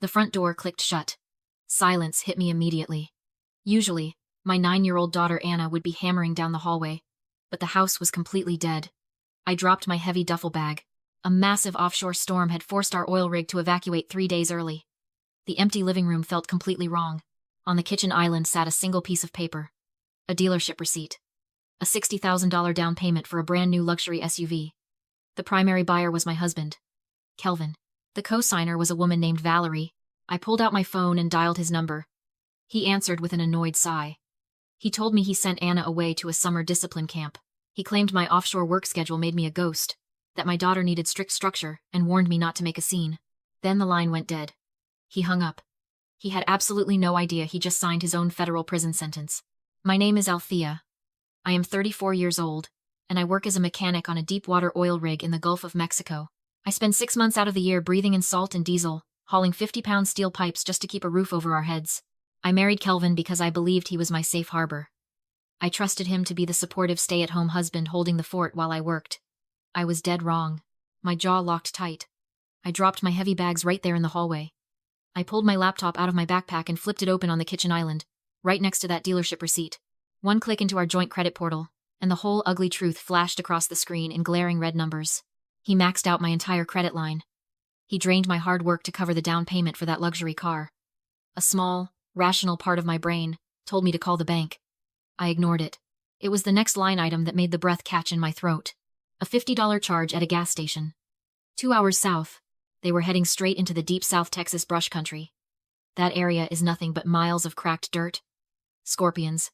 The front door clicked shut. Silence hit me immediately. Usually, my 9-year-old daughter Anna would be hammering down the hallway, but the house was completely dead. I dropped my heavy duffel bag. A massive offshore storm had forced our oil rig to evacuate 3 days early. The empty living room felt completely wrong. On the kitchen island sat a single piece of paper. A dealership receipt. A $60,000 down payment for a brand new luxury SUV. The primary buyer was my husband, Kelvin. The co-signer was a woman named Valerie. I pulled out my phone and dialed his number. He answered with an annoyed sigh. He told me he sent Anna away to a summer discipline camp. He claimed my offshore work schedule made me a ghost, that my daughter needed strict structure, and warned me not to make a scene. Then the line went dead. He hung up. He had absolutely no idea he just signed his own federal prison sentence. My name is Althea. I am 34 years old, and I work as a mechanic on a deep-water oil rig in the Gulf of Mexico. I spend 6 months out of the year breathing in salt and diesel, hauling 50-pound steel pipes just to keep a roof over our heads. I married Kelvin because I believed he was my safe harbor. I trusted him to be the supportive stay-at-home husband holding the fort while I worked. I was dead wrong. My jaw locked tight. I dropped my heavy bags right there in the hallway. I pulled my laptop out of my backpack and flipped it open on the kitchen island, right next to that dealership receipt. One click into our joint credit portal, and the whole ugly truth flashed across the screen in glaring red numbers. He maxed out my entire credit line. He drained my hard work to cover the down payment for that luxury car. A small, rational part of my brain told me to call the bank. I ignored it. It was the next line item that made the breath catch in my throat. A $50 charge at a gas station. 2 hours south, they were heading straight into the deep South Texas brush country. That area is nothing but miles of cracked dirt, scorpions,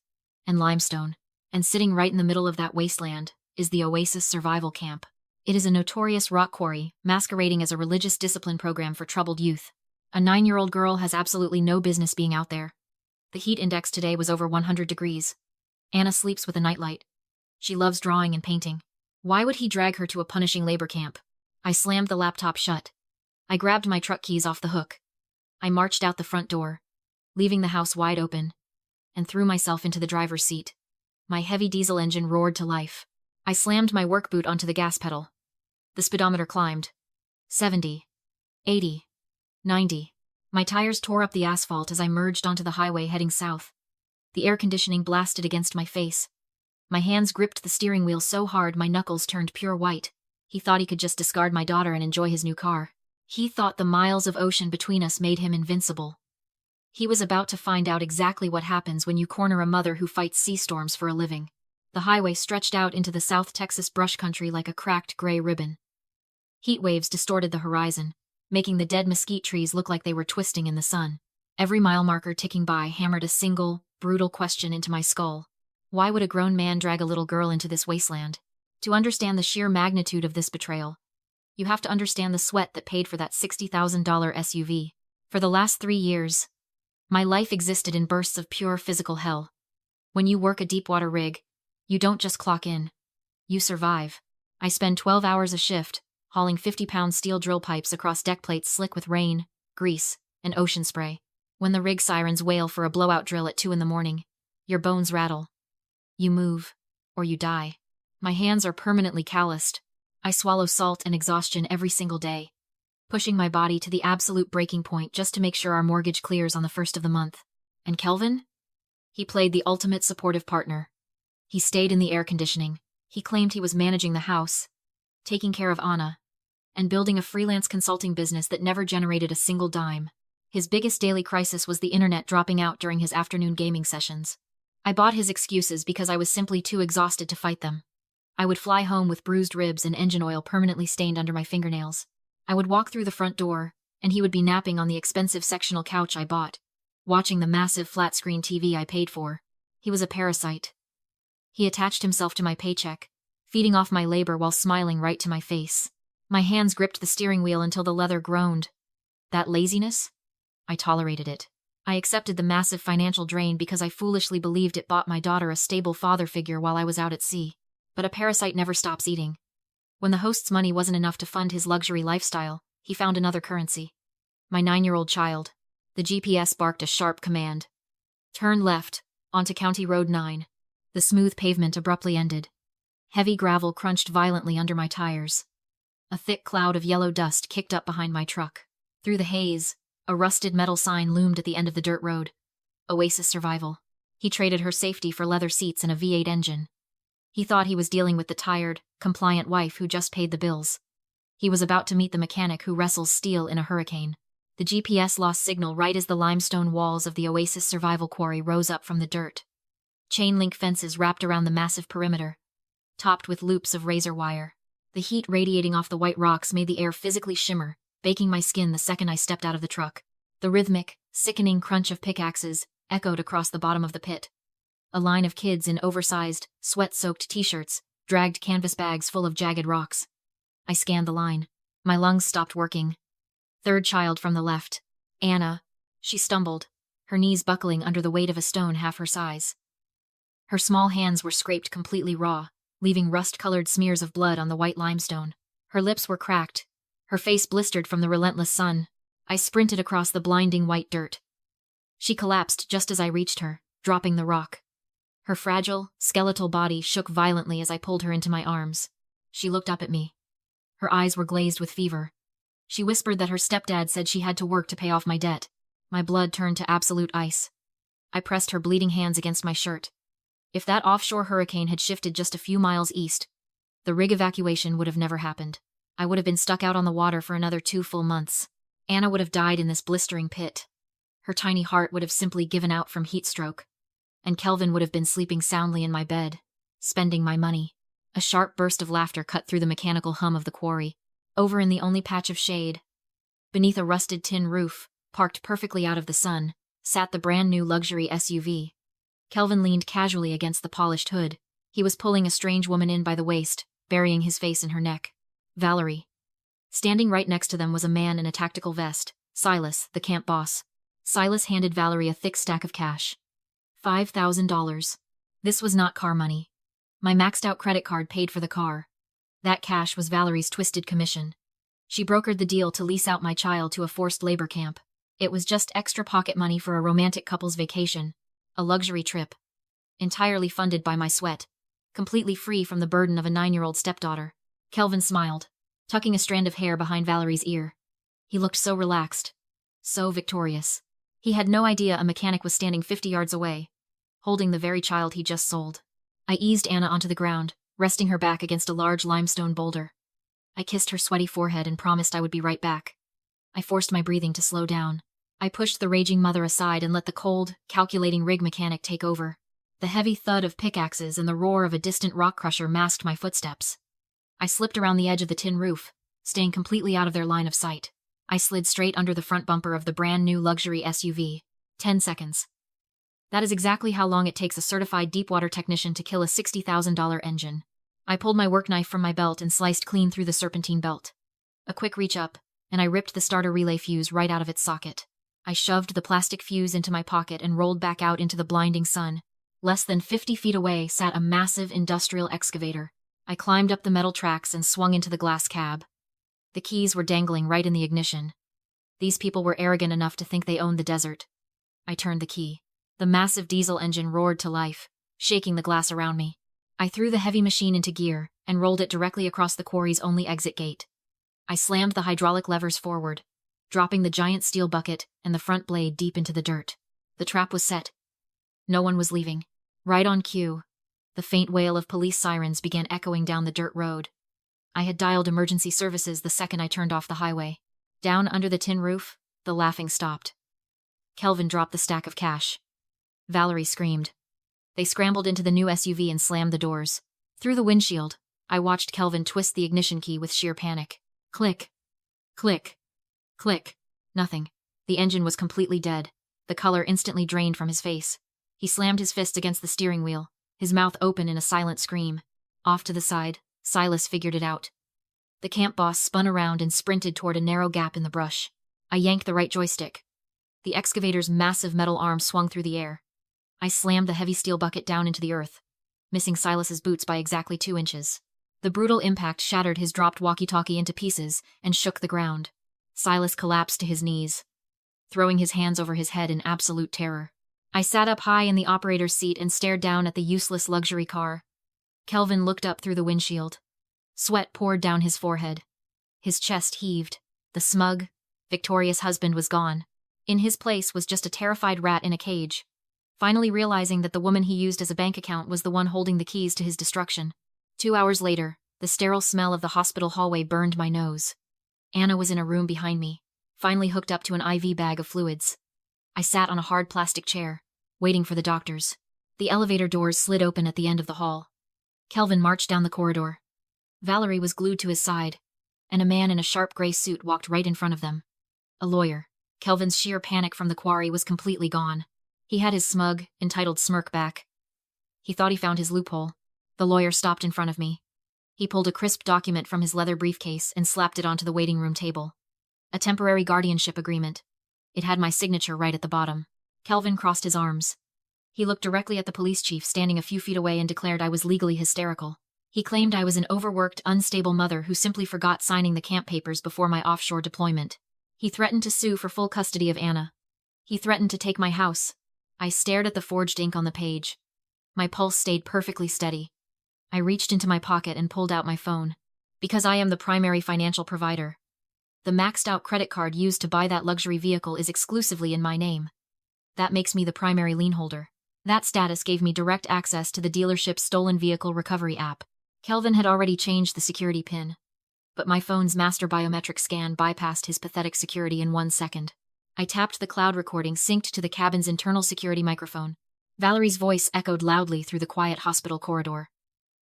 and limestone, and sitting right in the middle of that wasteland is the Oasis Survival Camp. It is a notorious rock quarry masquerading as a religious discipline program for troubled youth. A 9-year-old girl has absolutely no business being out there. The heat index today was over 100 degrees. Anna sleeps with a nightlight. She loves drawing and painting. Why would he drag her to a punishing labor camp? I slammed the laptop shut. I grabbed my truck keys off the hook. I marched out the front door, leaving the house wide open, and threw myself into the driver's seat. My heavy diesel engine roared to life. I slammed my work boot onto the gas pedal. The speedometer climbed. 70. 80. 90. My tires tore up the asphalt as I merged onto the highway heading south. The air conditioning blasted against my face. My hands gripped the steering wheel so hard my knuckles turned pure white. He thought he could just discard my daughter and enjoy his new car. He thought the miles of ocean between us made him invincible. He was about to find out exactly what happens when you corner a mother who fights sea storms for a living. The highway stretched out into the South Texas brush country like a cracked gray ribbon. Heat waves distorted the horizon, making the dead mesquite trees look like they were twisting in the sun. Every mile marker ticking by hammered a single, brutal question into my skull. Why would a grown man drag a little girl into this wasteland? To understand the sheer magnitude of this betrayal, you have to understand the sweat that paid for that $60,000 SUV. For the last 3 years, my life existed in bursts of pure physical hell. When you work a deep-water rig, you don't just clock in. You survive. I spend 12 hours a shift, hauling 50-pound steel drill pipes across deck plates slick with rain, grease, and ocean spray. When the rig sirens wail for a blowout drill at 2 in the morning, your bones rattle. You move, or you die. My hands are permanently calloused. I swallow salt and exhaustion every single day, pushing my body to the absolute breaking point just to make sure our mortgage clears on the first of the month. And Kelvin? He played the ultimate supportive partner. He stayed in the air conditioning. He claimed he was managing the house, taking care of Anna, and building a freelance consulting business that never generated a single dime. His biggest daily crisis was the internet dropping out during his afternoon gaming sessions. I bought his excuses because I was simply too exhausted to fight them. I would fly home with bruised ribs and engine oil permanently stained under my fingernails. I would walk through the front door, and he would be napping on the expensive sectional couch I bought, watching the massive flat-screen TV I paid for. He was a parasite. He attached himself to my paycheck, feeding off my labor while smiling right to my face. My hands gripped the steering wheel until the leather groaned. That laziness? I tolerated it. I accepted the massive financial drain because I foolishly believed it bought my daughter a stable father figure while I was out at sea. But a parasite never stops eating. When the host's money wasn't enough to fund his luxury lifestyle, he found another currency. My 9-year-old child. The GPS barked a sharp command. Turn left, onto County Road 9. The smooth pavement abruptly ended. Heavy gravel crunched violently under my tires. A thick cloud of yellow dust kicked up behind my truck. Through the haze, A rusted metal sign loomed at the end of the dirt road. Oasis Survival. He traded her safety for leather seats and a V8 engine. He thought he was dealing with the tired, compliant wife who just paid the bills. He was about to meet the mechanic who wrestles steel in a hurricane. The GPS lost signal right as the limestone walls of the Oasis Survival Quarry rose up from the dirt. Chain-link fences wrapped around the massive perimeter, topped with loops of razor wire. The heat radiating off the white rocks made the air physically shimmer, baking my skin the second I stepped out of the truck. The rhythmic, sickening crunch of pickaxes echoed across the bottom of the pit. A line of kids in oversized, sweat-soaked t-shirts dragged canvas bags full of jagged rocks. I scanned the line. My lungs stopped working. Third child from the left. Anna. She stumbled, her knees buckling under the weight of a stone half her size. Her small hands were scraped completely raw, leaving rust-colored smears of blood on the white limestone. Her lips were cracked, her face blistered from the relentless sun. I sprinted across the blinding white dirt. She collapsed just as I reached her, dropping the rock. Her fragile, skeletal body shook violently as I pulled her into my arms. She looked up at me. Her eyes were glazed with fever. She whispered that her stepdad said she had to work to pay off my debt. My blood turned to absolute ice. I pressed her bleeding hands against my shirt. If that offshore hurricane had shifted just a few miles east, the rig evacuation would have never happened. I would have been stuck out on the water for another 2 full months. Anna would have died in this blistering pit. Her tiny heart would have simply given out from heat stroke. And Kelvin would have been sleeping soundly in my bed, spending my money. A sharp burst of laughter cut through the mechanical hum of the quarry. Over in the only patch of shade, beneath a rusted tin roof, parked perfectly out of the sun, sat the brand-new luxury SUV. Kelvin leaned casually against the polished hood. He was pulling a strange woman in by the waist, burying his face in her neck. Valerie. Standing right next to them was a man in a tactical vest, Silas, the camp boss. Silas handed Valerie a thick stack of cash. $5,000. This was not car money. My maxed-out credit card paid for the car. That cash was Valerie's twisted commission. She brokered the deal to lease out my child to a forced labor camp. It was just extra pocket money for a romantic couple's vacation. A luxury trip. Entirely funded by my sweat. Completely free from the burden of a 9-year-old stepdaughter. Kelvin smiled, tucking a strand of hair behind Valerie's ear. He looked so relaxed. So victorious. He had no idea a mechanic was standing 50 yards away, holding the very child he just sold. I eased Anna onto the ground, resting her back against a large limestone boulder. I kissed her sweaty forehead and promised I would be right back. I forced my breathing to slow down. I pushed the raging mother aside and let the cold, calculating rig mechanic take over. The heavy thud of pickaxes and the roar of a distant rock crusher masked my footsteps. I slipped around the edge of the tin roof, staying completely out of their line of sight. I slid straight under the front bumper of the brand-new luxury SUV. 10 seconds. That is exactly how long it takes a certified deepwater technician to kill a $60,000 engine. I pulled my work knife from my belt and sliced clean through the serpentine belt. A quick reach up, and I ripped the starter relay fuse right out of its socket. I shoved the plastic fuse into my pocket and rolled back out into the blinding sun. Less than 50 feet away sat a massive industrial excavator. I climbed up the metal tracks and swung into the glass cab. The keys were dangling right in the ignition. These people were arrogant enough to think they owned the desert. I turned the key. The massive diesel engine roared to life, shaking the glass around me. I threw the heavy machine into gear and rolled it directly across the quarry's only exit gate. I slammed the hydraulic levers forward, dropping the giant steel bucket and the front blade deep into the dirt. The trap was set. No one was leaving. Right on cue, the faint wail of police sirens began echoing down the dirt road. I had dialed emergency services the second I turned off the highway. Down under the tin roof, the laughing stopped. Kelvin dropped the stack of cash. Valerie screamed. They scrambled into the new SUV and slammed the doors. Through the windshield, I watched Kelvin twist the ignition key with sheer panic. Click. Click. Click. Nothing. The engine was completely dead. The color instantly drained from his face. He slammed his fist against the steering wheel, his mouth open in a silent scream. Off to the side, Silas figured it out. The camp boss spun around and sprinted toward a narrow gap in the brush. I yanked the right joystick. The excavator's massive metal arm swung through the air. I slammed the heavy steel bucket down into the earth, missing Silas's boots by exactly 2 inches. The brutal impact shattered his dropped walkie-talkie into pieces and shook the ground. Silas collapsed to his knees, throwing his hands over his head in absolute terror. I sat up high in the operator's seat and stared down at the useless luxury car. Kelvin looked up through the windshield. Sweat poured down his forehead. His chest heaved. The smug, victorious husband was gone. In his place was just a terrified rat in a cage. Finally realizing that the woman he used as a bank account was the one holding the keys to his destruction. 2 hours later, the sterile smell of the hospital hallway burned my nose. Anna was in a room behind me, finally hooked up to an IV bag of fluids. I sat on a hard plastic chair, waiting for the doctors. The elevator doors slid open at the end of the hall. Kelvin marched down the corridor. Valerie was glued to his side, and a man in a sharp gray suit walked right in front of them. A lawyer. Kelvin's sheer panic from the quarry was completely gone. He had his smug, entitled smirk back. He thought he found his loophole. The lawyer stopped in front of me. He pulled a crisp document from his leather briefcase and slapped it onto the waiting room table. A temporary guardianship agreement. It had my signature right at the bottom. Kelvin crossed his arms. He looked directly at the police chief standing a few feet away and declared I was legally hysterical. He claimed I was an overworked, unstable mother who simply forgot signing the camp papers before my offshore deployment. He threatened to sue for full custody of Anna. He threatened to take my house. I stared at the forged ink on the page. My pulse stayed perfectly steady. I reached into my pocket and pulled out my phone. Because I am the primary financial provider. The maxed-out credit card used to buy that luxury vehicle is exclusively in my name. That makes me the primary lien holder. That status gave me direct access to the dealership's stolen vehicle recovery app. Kelvin had already changed the security PIN. But my phone's master biometric scan bypassed his pathetic security in 1 second. I tapped the cloud recording synced to the cabin's internal security microphone. Valerie's voice echoed loudly through the quiet hospital corridor.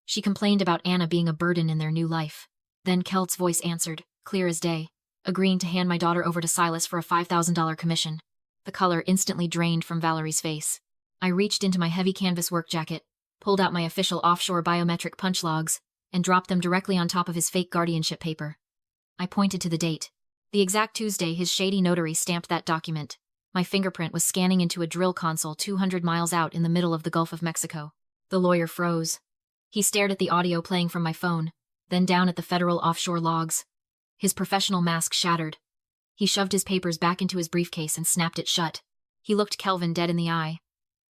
She complained about Anna being a burden in their new life. Then Kelt's voice answered, clear as day, agreeing to hand my daughter over to Silas for a $5,000 commission. The color instantly drained from Valerie's face. I reached into my heavy canvas work jacket, pulled out my official offshore biometric punch logs, and dropped them directly on top of his fake guardianship paper. I pointed to the date. The exact Tuesday his shady notary stamped that document. My fingerprint was scanning into a drill console 200 miles out in the middle of the Gulf of Mexico. The lawyer froze. He stared at the audio playing from my phone, then down at the federal offshore logs. His professional mask shattered. He shoved his papers back into his briefcase and snapped it shut. He looked Kelvin dead in the eye,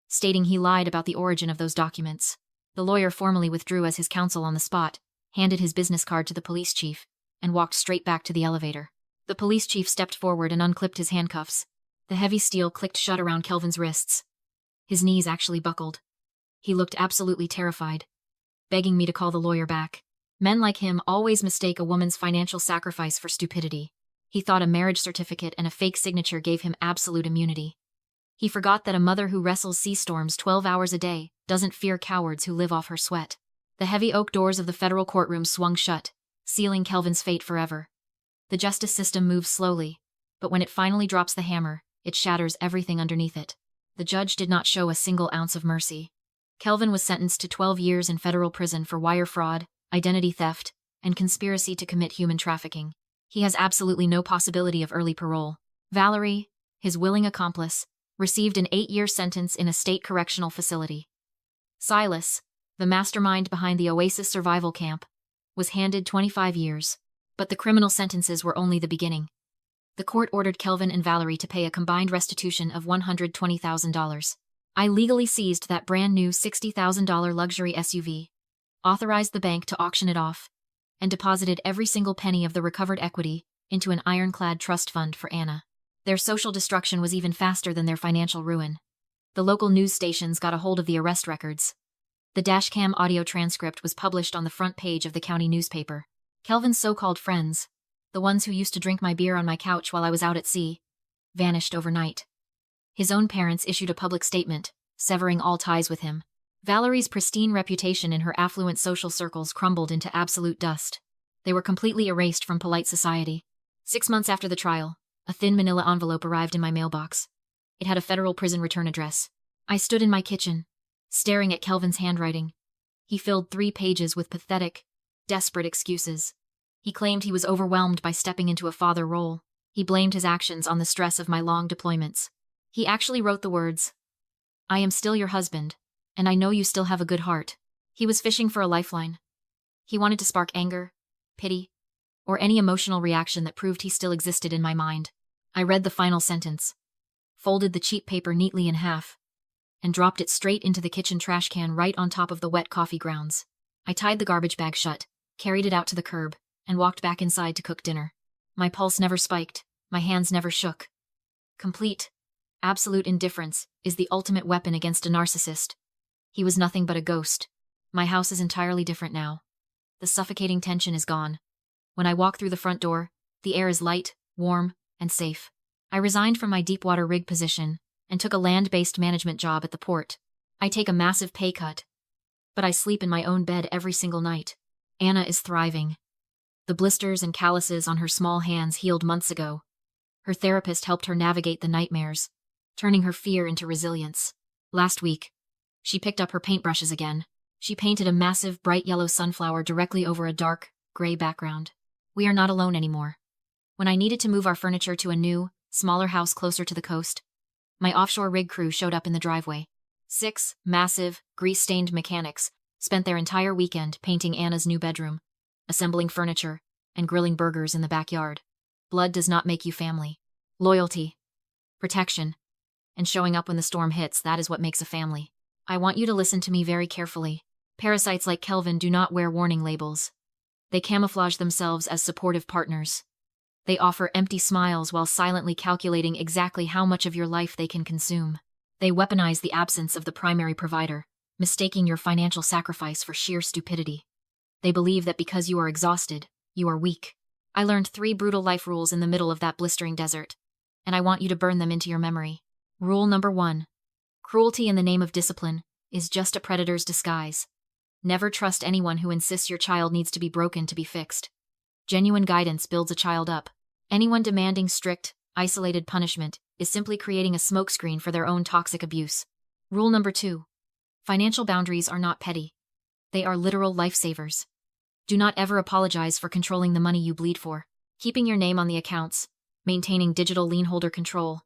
stating he lied about the origin of those documents. The lawyer formally withdrew as his counsel on the spot, handed his business card to the police chief, and walked straight back to the elevator. The police chief stepped forward and unclipped his handcuffs. The heavy steel clicked shut around Kelvin's wrists. His knees actually buckled. He looked absolutely terrified, begging me to call the lawyer back. Men like him always mistake a woman's financial sacrifice for stupidity. He thought a marriage certificate and a fake signature gave him absolute immunity. He forgot that a mother who wrestles sea storms 12 hours a day doesn't fear cowards who live off her sweat. The heavy oak doors of the federal courtroom swung shut, sealing Kelvin's fate forever. The justice system moves slowly, but when it finally drops the hammer, it shatters everything underneath it. The judge did not show a single ounce of mercy. Kelvin was sentenced to 12 years in federal prison for wire fraud, identity theft, and conspiracy to commit human trafficking. He has absolutely no possibility of early parole. Valerie, his willing accomplice, received an 8-year sentence in a state correctional facility. Silas, the mastermind behind the Oasis survival camp, was handed 25 years. But the criminal sentences were only the beginning. The court ordered Kelvin and Valerie to pay a combined restitution of $120,000. I legally seized that brand new $60,000 luxury SUV, authorized the bank to auction it off, and deposited every single penny of the recovered equity into an ironclad trust fund for Anna. Their social destruction was even faster than their financial ruin. The local news stations got a hold of the arrest records. The dashcam audio transcript was published on the front page of the county newspaper. Kelvin's so-called friends, the ones who used to drink my beer on my couch while I was out at sea, vanished overnight. His own parents issued a public statement, severing all ties with him. Valerie's pristine reputation in her affluent social circles crumbled into absolute dust. They were completely erased from polite society. 6 months after the trial, a thin manila envelope arrived in my mailbox. It had a federal prison return address. I stood in my kitchen, staring at Kelvin's handwriting. He filled 3 pages with pathetic, desperate excuses. He claimed he was overwhelmed by stepping into a father role. He blamed his actions on the stress of my long deployments. He actually wrote the words, "I am still your husband, and I know you still have a good heart." He was fishing for a lifeline. He wanted to spark anger, pity, or any emotional reaction that proved he still existed in my mind. I read the final sentence, folded the cheap paper neatly in half, and dropped it straight into the kitchen trash can right on top of the wet coffee grounds. I tied the garbage bag shut, carried it out to the curb, and walked back inside to cook dinner. My pulse never spiked, my hands never shook. Complete, absolute indifference is the ultimate weapon against a narcissist. He was nothing but a ghost. My house is entirely different now. The suffocating tension is gone. When I walk through the front door, the air is light, warm, and safe. I resigned from my deepwater rig position and took a land-based management job at the port. I take a massive pay cut, but I sleep in my own bed every single night. Anna is thriving. The blisters and calluses on her small hands healed months ago. Her therapist helped her navigate the nightmares, turning her fear into resilience. Last week, she picked up her paintbrushes again. She painted a massive, bright yellow sunflower directly over a dark, gray background. We are not alone anymore. When I needed to move our furniture to a new, smaller house closer to the coast, my offshore rig crew showed up in the driveway. 6 massive, grease-stained mechanics spent their entire weekend painting Anna's new bedroom, assembling furniture, and grilling burgers in the backyard. Blood does not make you family. Loyalty, protection, and showing up when the storm hits, that is what makes a family. I want you to listen to me very carefully. Parasites like Kelvin do not wear warning labels. They camouflage themselves as supportive partners. They offer empty smiles while silently calculating exactly how much of your life they can consume. They weaponize the absence of the primary provider, mistaking your financial sacrifice for sheer stupidity. They believe that because you are exhausted, you are weak. I learned 3 brutal life rules in the middle of that blistering desert, and I want you to burn them into your memory. Rule number 1. Cruelty in the name of discipline is just a predator's disguise. Never trust anyone who insists your child needs to be broken to be fixed. Genuine guidance builds a child up. Anyone demanding strict, isolated punishment is simply creating a smokescreen for their own toxic abuse. Rule number 2. Financial boundaries are not petty. They are literal lifesavers. Do not ever apologize for controlling the money you bleed for. Keeping your name on the accounts, maintaining digital lien holder control,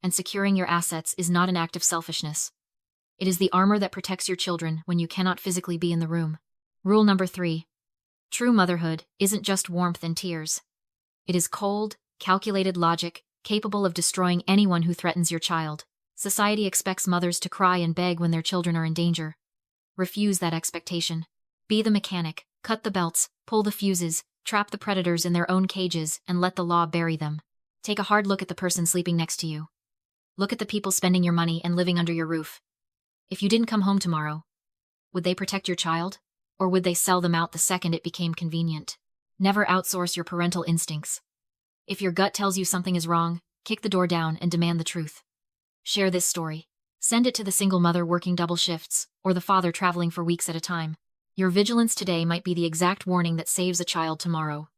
and securing your assets is not an act of selfishness. It is the armor that protects your children when you cannot physically be in the room. Rule number 3. True motherhood isn't just warmth and tears. It is cold, calculated logic, capable of destroying anyone who threatens your child. Society expects mothers to cry and beg when their children are in danger. Refuse that expectation. Be the mechanic, cut the belts, pull the fuses, trap the predators in their own cages, and let the law bury them. Take a hard look at the person sleeping next to you. Look at the people spending your money and living under your roof. If you didn't come home tomorrow, would they protect your child? Or would they sell them out the second it became convenient? Never outsource your parental instincts. If your gut tells you something is wrong, kick the door down and demand the truth. Share this story. Send it to the single mother working double shifts, or the father traveling for weeks at a time. Your vigilance today might be the exact warning that saves a child tomorrow.